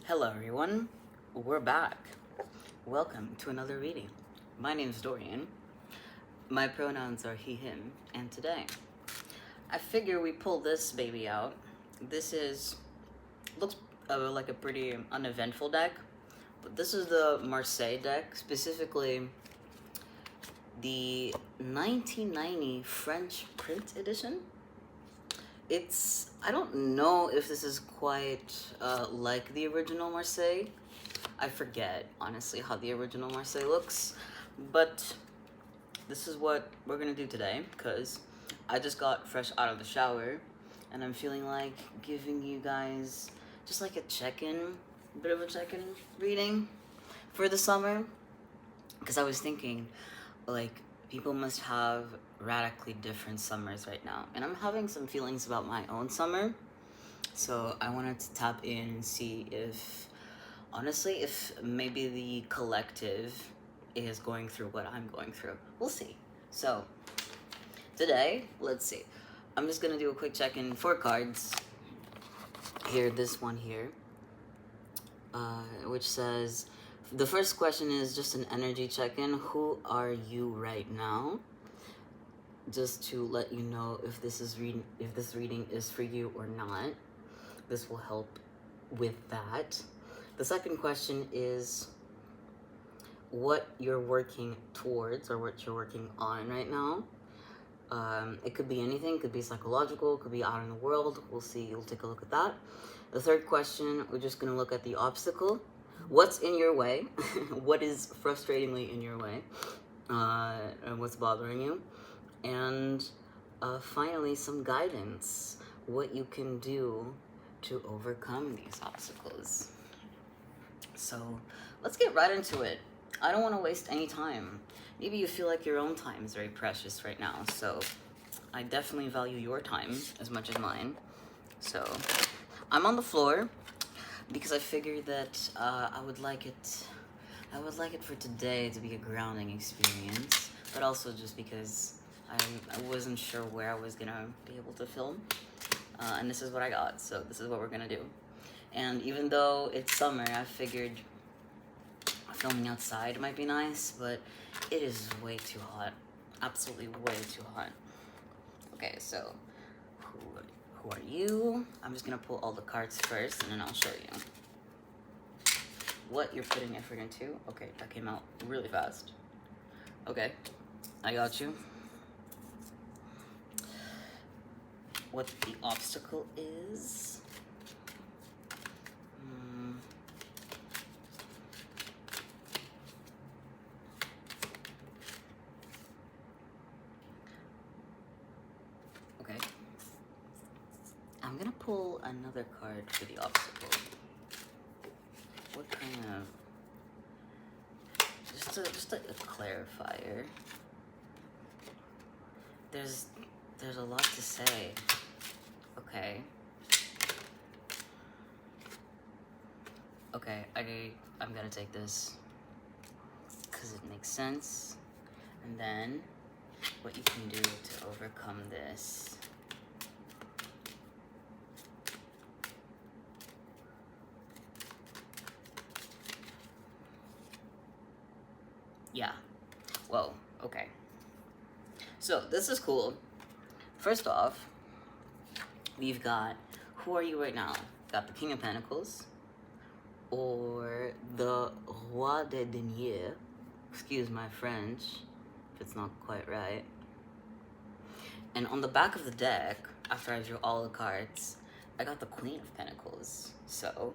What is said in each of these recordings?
Hello everyone, we're back. Welcome to another reading. My name is Dorian. My pronouns are he, him, and today I figure we pull this baby out. This looks like a pretty uneventful deck, but this is the Marseille deck, specifically the 1990 French print edition. I don't know if this is quite like the original Marseille. I forget, honestly, how the original Marseille looks. But this is what we're gonna do today, because I just got fresh out of the shower, and I'm feeling like giving you guys just like a check-in, bit of a check-in reading for the summer. Because I was thinking, like, people must have radically different summers right now, and I'm having some feelings about my own summer, so I wanted to tap in and see if, honestly, if maybe the collective is going through what I'm going through. We'll see. So today, let's see, I'm just gonna do a quick check-in for cards here. This one here, which says, the first question is just an energy check-in. Who are you right now? Just to let you know if this reading is for you or not. This will help with that. The second question is what you're working towards or what you're working on right now. It could be anything, could be psychological, could be out in the world. We'll see, you'll take a look at that. The third question, we're just gonna look at the obstacle. What's in your way? What is frustratingly in your way? And what's bothering you? And finally, some guidance. What you can do to overcome these obstacles. So let's get right into it. I don't want to waste any time. Maybe you feel like your own time is very precious right now. So I definitely value your time as much as mine. So I'm on the floor, because I figured that I would like it for today to be a grounding experience, but also just because I wasn't sure where I was gonna be able to film, and this is what I got, so this is what we're gonna do. And even though it's summer, I figured filming outside might be nice, but it is way too hot, absolutely way too hot. Okay, so who are you? I'm just gonna pull all the cards first, and then I'll show you what you're putting effort into. Okay, that came out really fast. Okay, I got you. What the obstacle is. Okay. I'm gonna pull another card for the obstacle. What kind of... Just a clarifier. There's a lot to say. Okay. Okay, I'm gonna take this because it makes sense. And then what you can do to overcome this. Yeah. Whoa, okay. So this is cool. First off, we've got, who are you right now? Got the King of Pentacles, or the Roi de Denier. Excuse my French if it's not quite right. And on the back of the deck, after I drew all the cards, I got the Queen of Pentacles. So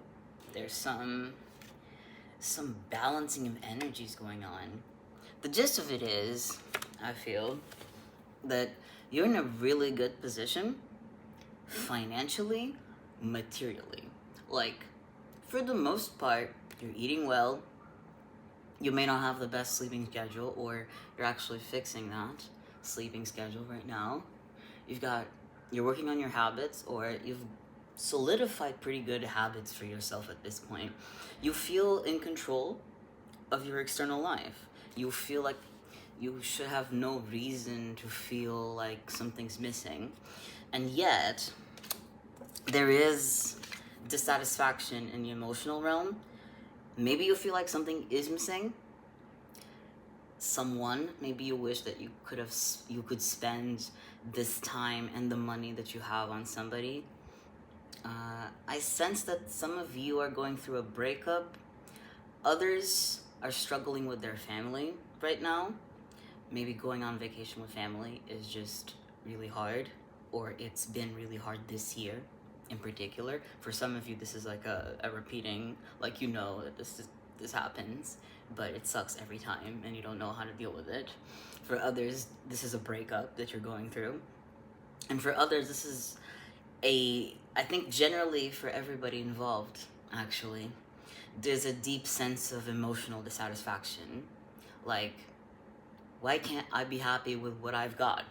there's some balancing of energies going on. The gist of it is, I feel that you're in a really good position financially, materially. Like, for the most part, you're eating well. You may not have the best sleeping schedule, or you're actually fixing that sleeping schedule right now. You're working on your habits, or you've solidified pretty good habits for yourself at this point. You feel in control of your external life. You feel like you should have no reason to feel like something's missing. And yet, there is dissatisfaction in the emotional realm. Maybe you feel like something is missing. Someone, maybe you wish that you could spend this time and the money that you have on somebody. I sense that some of you are going through a breakup. Others are struggling with their family right now. Maybe going on vacation with family is just really hard, or it's been really hard this year in particular. For some of you, this is like a repeating, like, you know that this happens, but it sucks every time and you don't know how to deal with it. For others, this is a breakup that you're going through. And for others, this is I think generally for everybody involved, actually, there's a deep sense of emotional dissatisfaction. Like, why can't I be happy with what I've got?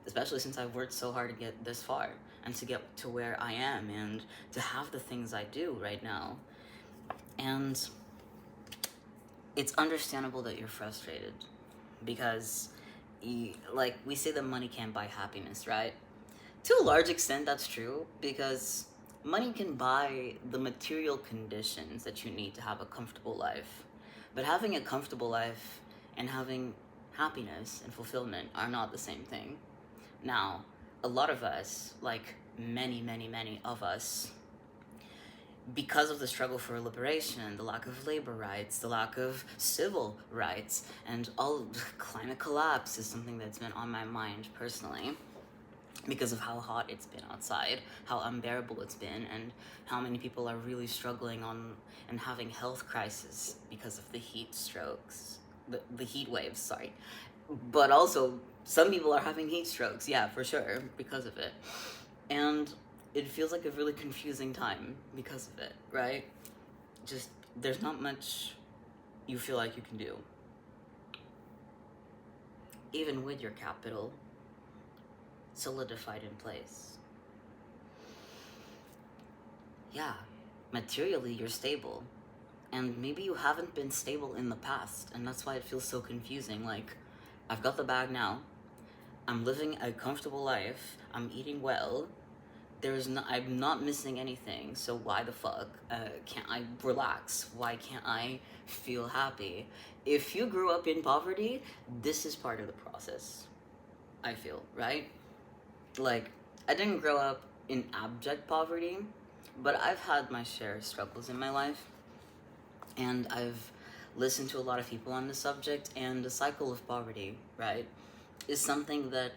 Especially since I've worked so hard to get this far and to get to where I am and to have the things I do right now. And it's understandable that you're frustrated because, like, we say that money can't buy happiness, right? To a large extent, that's true, because money can buy the material conditions that you need to have a comfortable life. But having a comfortable life and having happiness and fulfillment are not the same thing. Now, a lot of us, like many of us, because of the struggle for liberation, the lack of labor rights, the lack of civil rights, and all climate collapse is something that's been on my mind personally, because of how hot it's been outside, how unbearable it's been, and how many people are really struggling and having health crises because of the heat strokes, the heat waves, sorry. But also, some people are having heat strokes, yeah, for sure, because of it. And it feels like a really confusing time because of it, right? Just, there's not much you feel like you can do. Even with your capital solidified in place. Yeah, materially you're stable. And maybe you haven't been stable in the past, and that's why it feels so confusing. Like, I've got the bag now. I'm living a comfortable life. I'm eating well. I'm not missing anything, so why the fuck can't I relax? Why can't I feel happy? If you grew up in poverty, this is part of the process, I feel, right? Like, I didn't grow up in abject poverty, but I've had my share of struggles in my life, and I've listened to a lot of people on the subject, and the cycle of poverty, right, is something that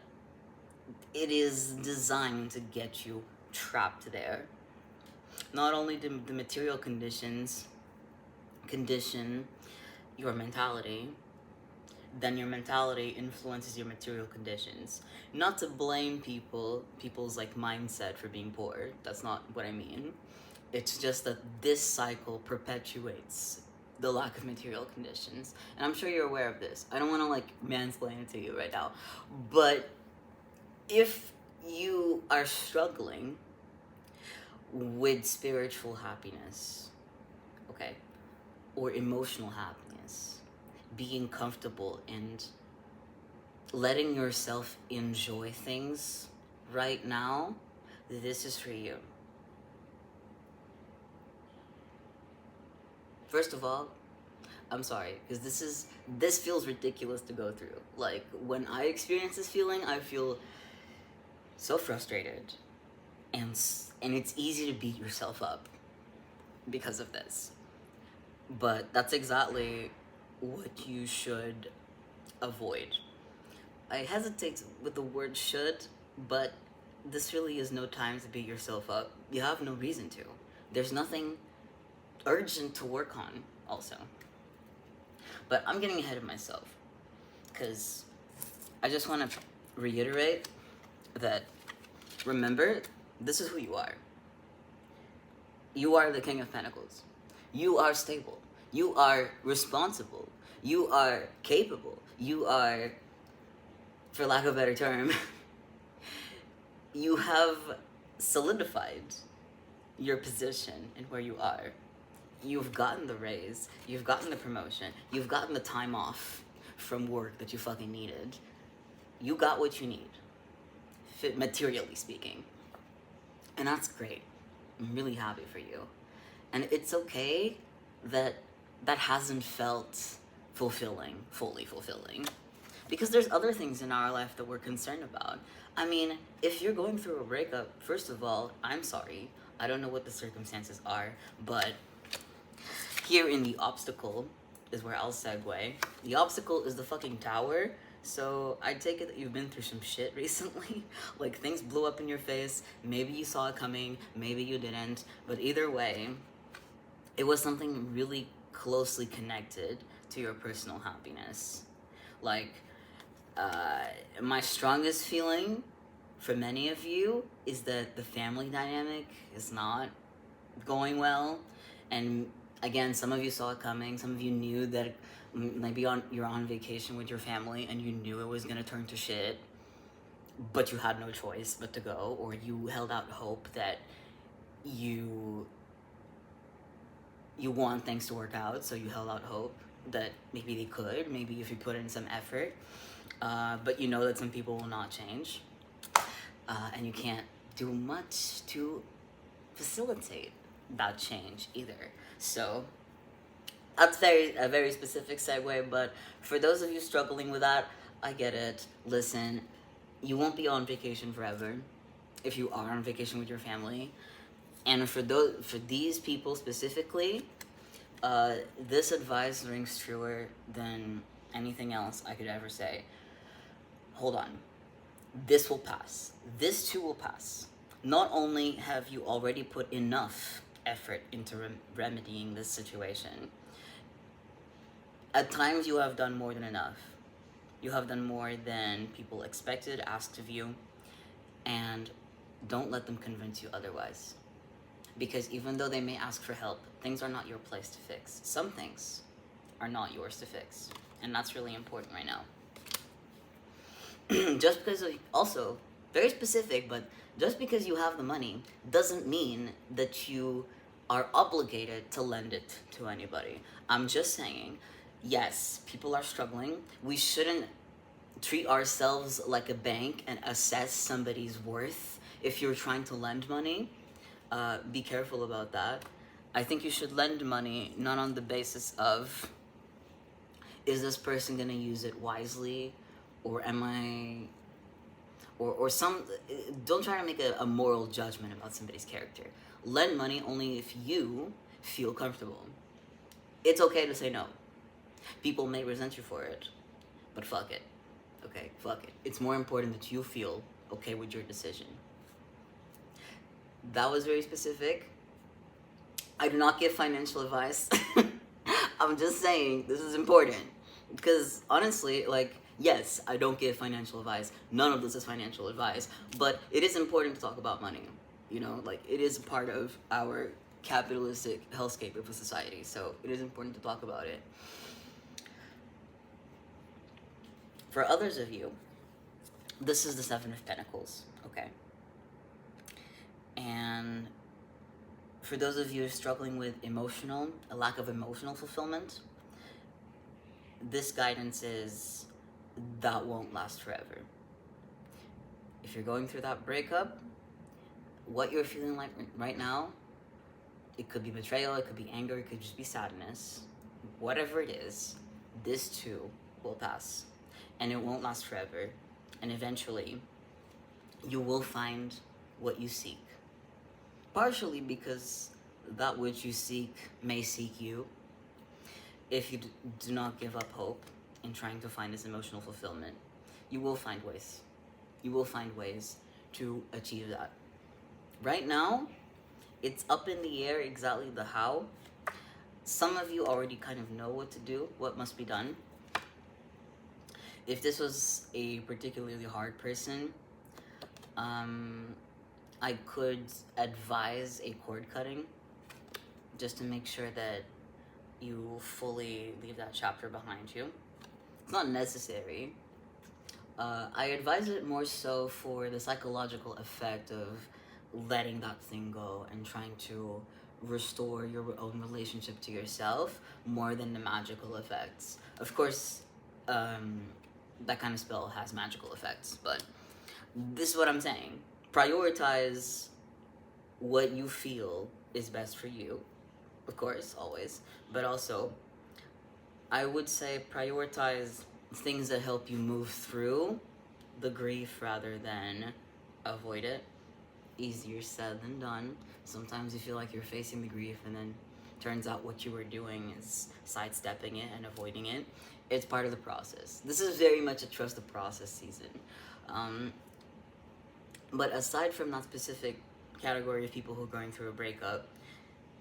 it is designed to get you trapped there. Not only do the material conditions condition your mentality, then your mentality influences your material conditions. Not to blame people's like mindset for being poor. That's not what I mean. It's just that this cycle perpetuates the lack of material conditions. And I'm sure you're aware of this. I don't want to like mansplain it to you right now. But if you are struggling with spiritual happiness, okay, or emotional happiness, being comfortable and letting yourself enjoy things right now, this is for you. First of all, I'm sorry, because this feels ridiculous to go through. Like, when I experience this feeling, I feel so frustrated, and it's easy to beat yourself up because of this. But that's exactly what you should avoid. I hesitate with the word should, but this really is no time to beat yourself up. You have no reason to. There's nothing urgent to work on, also. But I'm getting ahead of myself, because I just want to reiterate that, remember, this is who you are. You are the King of Pentacles. You are stable. You are responsible. You are capable. You are, for lack of a better term, you have solidified your position and where you are. You've gotten the raise. You've gotten the promotion. You've gotten the time off from work that you fucking needed. You got what you need, materially speaking. And that's great. I'm really happy for you. And it's okay that that hasn't felt fully fulfilling. Because there's other things in our life that we're concerned about. I mean, if you're going through a breakup, first of all, I'm sorry. I don't know what the circumstances are, but here in the obstacle is where I'll segue. The obstacle is the fucking tower. So I take it that you've been through some shit recently. Like, things blew up in your face. Maybe you saw it coming, maybe you didn't. But either way, it was something really closely connected to your personal happiness. Like, my strongest feeling for many of you is that the family dynamic is not going well. And again, some of you saw it coming. Some of you knew that maybe you're on vacation with your family and you knew it was gonna turn to shit, but you had no choice but to go, or you held out hope that you want things to work out, so you held out hope that maybe they could, maybe if you put in some effort, but you know that some people will not change, and you can't do much to facilitate that change either. So that's a very specific segue, but for those of you struggling with that, I get it. Listen, you won't be on vacation forever if you are on vacation with your family. And for these people specifically, this advice rings truer than anything else I could ever say. Hold on. This will pass. This too will pass. Not only have you already put enough effort into remedying this situation, at times you have done more than enough. You have done more than people expected, asked of you, and don't let them convince you otherwise. Because even though they may ask for help, things are not your place to fix. Some things are not yours to fix, and that's really important right now. Just because also, very specific, but just because you have the money doesn't mean that you are obligated to lend it to anybody. I'm just saying, yes, people are struggling. We shouldn't treat ourselves like a bank and assess somebody's worth if you're trying to lend money. Be careful about that. I think you should lend money not on the basis of, is this person gonna use it wisely, or am I, or some, don't try to make a moral judgment about somebody's character. Lend money only if you feel comfortable. It's okay to say no. People may resent you for it, but fuck it. Okay, fuck it. It's more important that you feel okay with your decision. That was very specific. I do not give financial advice. I'm just saying this is important. Because honestly, like, yes, I don't give financial advice. None of this is financial advice. But it is important to talk about money. You know, like, it is a part of our capitalistic hellscape of a society. So it is important to talk about it. For others of you, this is the Seven of Pentacles, okay? And for those of you struggling with a lack of emotional fulfillment, this guidance is that won't last forever. If you're going through that breakup, what you're feeling like right now, it could be betrayal, it could be anger, it could just be sadness. Whatever it is, this too will pass. And it won't last forever. And eventually, you will find what you seek. Partially because that which you seek may seek you. If you do not give up hope in trying to find this emotional fulfillment, you will find ways. You will find ways to achieve that. Right now, it's up in the air exactly the how. Some of you already kind of know what to do, what must be done. If this was a particularly hard person, I could advise a cord cutting just to make sure that you fully leave that chapter behind you. It's not necessary. I advise it more so for the psychological effect of letting that thing go and trying to restore your own relationship to yourself more than the magical effects. Of course, that kind of spell has magical effects, but this is what I'm saying. Prioritize what you feel is best for you, of course, always, but also I would say prioritize things that help you move through the grief rather than avoid it. Easier said than done. Sometimes you feel like you're facing the grief and then turns out what you were doing is sidestepping it and avoiding it. It's part of the process. This is very much a trust the process season. But aside from that specific category of people who are going through a breakup,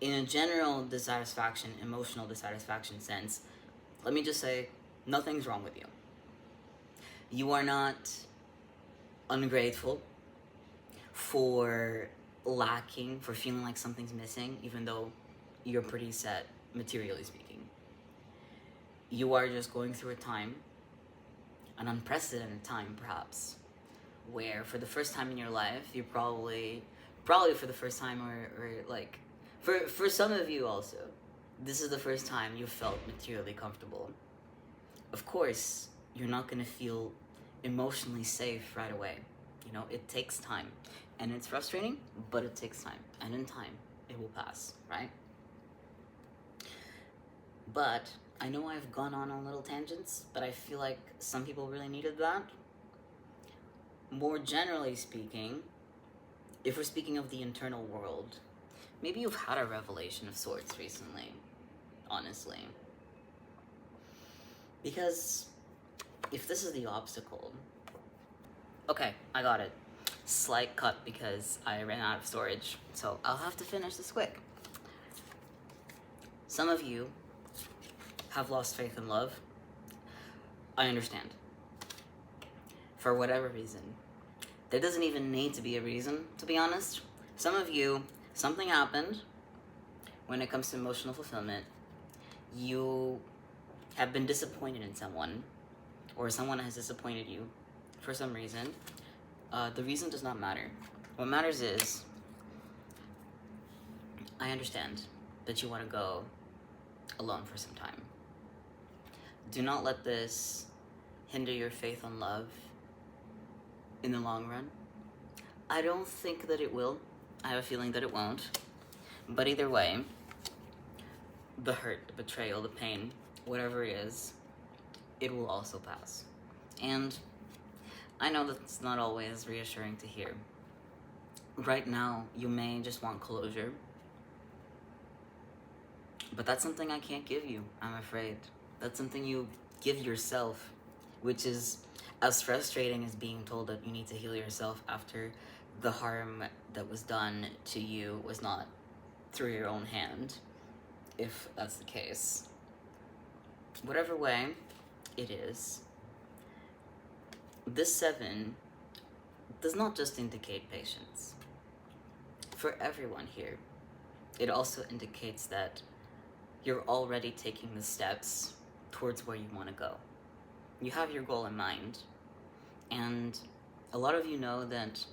in a general dissatisfaction, emotional dissatisfaction sense, let me just say, nothing's wrong with you. You are not ungrateful for lacking, for feeling like something's missing, even though you're pretty set, materially speaking. You are just going through a time, an unprecedented time perhaps, where for the first time in your life, you're probably for the first time, or like, for some of you also, this is the first time you felt materially comfortable. Of course, you're not gonna feel emotionally safe right away. You know, it takes time. And it's frustrating, but it takes time. And in time, it will pass, right? But I know I've gone on little tangents, but I feel like some people really needed that. More generally speaking, if we're speaking of the internal world, maybe you've had a revelation of sorts recently, honestly. Because if this is the obstacle, okay, I got it. Slight cut because I ran out of storage, so I'll have to finish this quick. Some of you have lost faith in love. I understand. For whatever reason. There doesn't even need to be a reason, to be honest. Some of you, something happened when it comes to emotional fulfillment. You have been disappointed in someone, or someone has disappointed you for some reason. The reason does not matter. What matters is, I understand that you want to go alone for some time. Do not let this hinder your faith on love in the long run. I don't think that it will. I have a feeling that it won't. But either way, the hurt, the betrayal, the pain, whatever it is, it will also pass. And I know that's not always reassuring to hear. Right now, you may just want closure. But that's something I can't give you, I'm afraid. That's something you give yourself, which is as frustrating as being told that you need to heal yourself after the harm that was done to you was not through your own hand, if that's the case. Whatever way it is, this 7 does not just indicate patience. For everyone here, it also indicates that you're already taking the steps towards where you want to go. You have your goal in mind, and a lot of you know that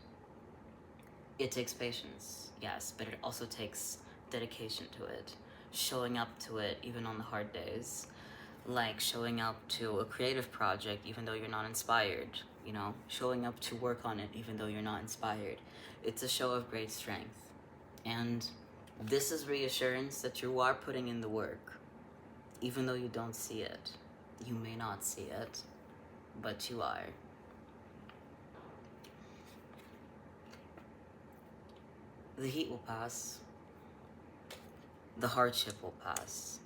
it takes patience, yes, but it also takes dedication to it, showing up to it even on the hard days, like showing up to a creative project even though you're not inspired, you know, showing up to work on it even though you're not inspired. It's a show of great strength, and this is reassurance that you are putting in the work, even though you don't see it. You may not see it, but you are. The heat will pass, the hardship will pass,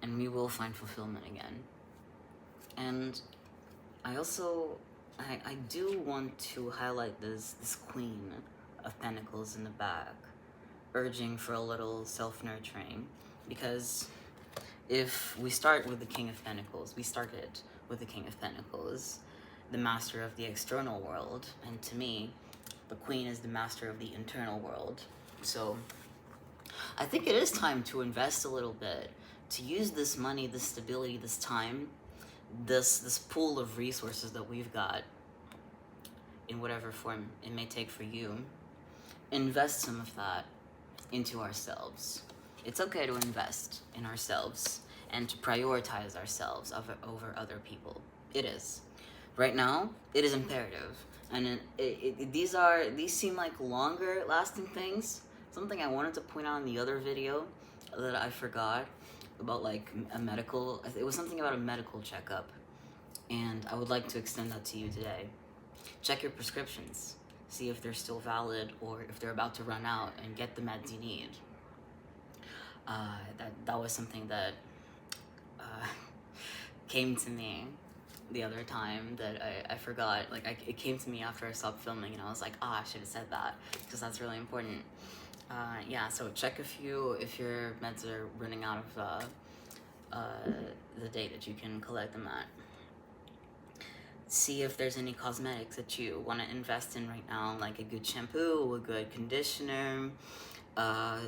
and we will find fulfillment again. And I also, I do want to highlight this Queen of Pentacles in the back, urging for a little self-nurturing, because if we start with the King of Pentacles, we started with the King of Pentacles, the master of the external world, and to me, the Queen is the master of the internal world. So I think it is time to invest a little bit, to use this money, this stability, this time, this pool of resources that we've got, in whatever form it may take for you, invest some of that into ourselves. It's okay to invest in ourselves and to prioritize ourselves over other people. It is. Right now, it is imperative. And these seem like longer lasting things, something I wanted to point out in the other video that I forgot about, like a medical, it was something about a medical checkup, and I would like to extend that to you today. Check your prescriptions, see if they're still valid or if they're about to run out, and get the meds you need. That was something that came to me the other time that I forgot. Like, it came to me after I stopped filming, and I was like, I should have said that, because that's really important. Yeah, so check if your meds are running out of the date that you can collect them at. See if there's any cosmetics that you want to invest in right now, like a good shampoo, a good conditioner,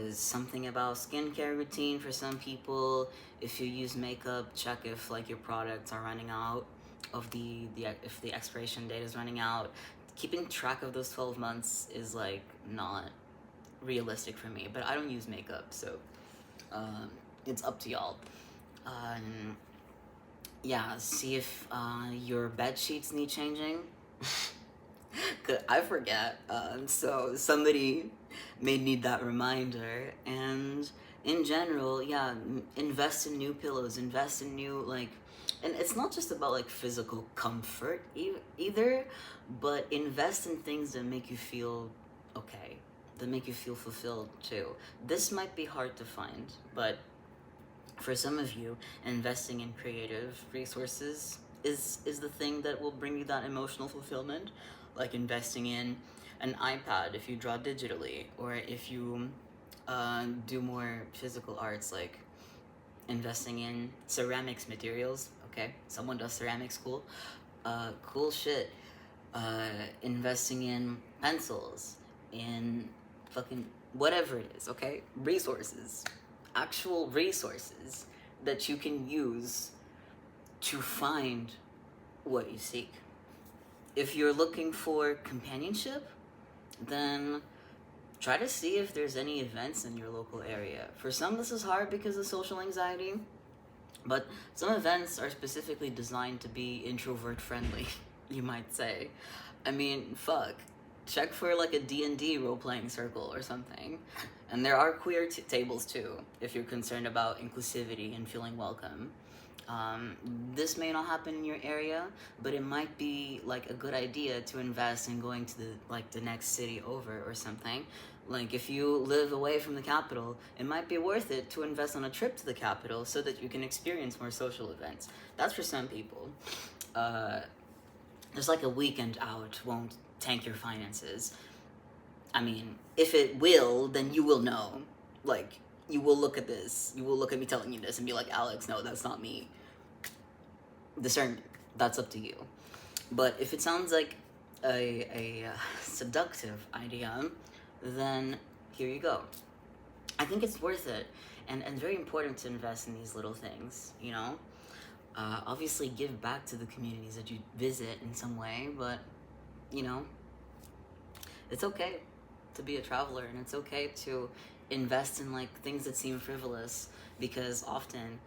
something about skincare routine for some people. If you use makeup, check if like your products are running out of if the expiration date is running out. Keeping track of those 12 months is like not realistic for me, but I don't use makeup, so it's up to y'all. Yeah, see if your bed sheets need changing. Cause I forget, so somebody may need that reminder. And in general, yeah, invest in new pillows, invest in new, like, and it's not just about like physical comfort either, but invest in things that make you feel okay, that make you feel fulfilled too. This might be hard to find, but for some of you, investing in creative resources is the thing that will bring you that emotional fulfillment. Like investing in an iPad if you draw digitally, or if you do more physical arts, like investing in ceramics materials. Okay, someone does ceramics, cool. Cool shit. Investing in pencils, in fucking whatever it is, okay? Resources. Actual resources that you can use to find what you seek. If you're looking for companionship, then try to see if there's any events in your local area. For some, this is hard because of social anxiety, but some events are specifically designed to be introvert friendly, you might say. I mean, fuck. Check for like a D&D role-playing circle or something. And there are queer tables too, if you're concerned about inclusivity and feeling welcome. This may not happen in your area, but it might be like a good idea to invest in going to the next city over or something. Like if you live away from the capital, it might be worth it to invest on a trip to the capital so that you can experience more social events. That's for some people. Just like a weekend out won't tank your finances. I mean, if it will, then you will know. Like, you will look at this, you will look at me telling you this and be like, Alex, no, that's not me. Discern, that's up to you. But if it sounds like a seductive idea, then here you go. I think it's worth it, and very important to invest in these little things, you know? Obviously give back to the communities that you visit in some way, but, you know, it's okay to be a traveler, and it's okay to invest in like things that seem frivolous, because often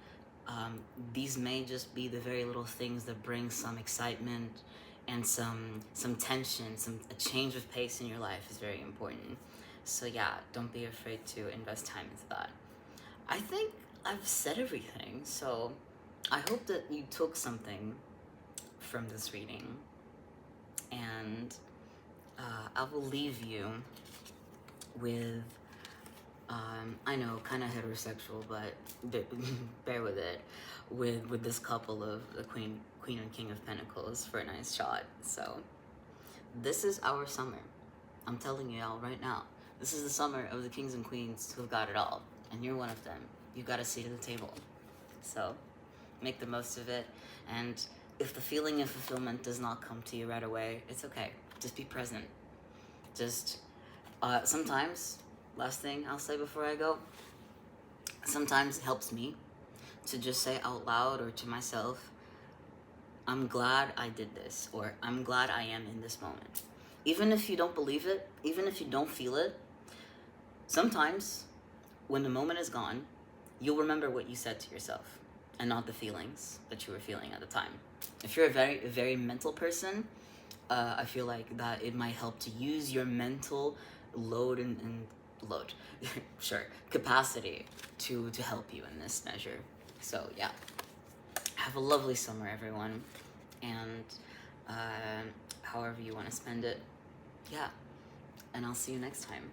these may just be the very little things that bring some excitement and some tension, a change of pace in your life is very important. So yeah, don't be afraid to invest time into that. I think I've said everything, so I hope that you took something from this reading, and I will leave you with, I know, kind of heterosexual, but bear with it, with this couple of the Queen and King of Pentacles for a nice shot. So this is our summer. I'm telling you all right now, this is the summer of the kings and queens who've got it all, and you're one of them. You've got a seat at the table. So make the most of it, and if the feeling of fulfillment does not come to you right away, it's okay. Just be present. Just sometimes, last thing I'll say before I go, sometimes it helps me to just say out loud or to myself, I'm glad I did this, or I'm glad I am in this moment. Even if you don't believe it, even if you don't feel it, sometimes when the moment is gone, you'll remember what you said to yourself and not the feelings that you were feeling at the time. If you're a very mental person, I feel like that it might help to use your mental load and load, sure, capacity to help you in this measure. So yeah, have a lovely summer, everyone, and however you want to spend it, yeah, and I'll see you next time.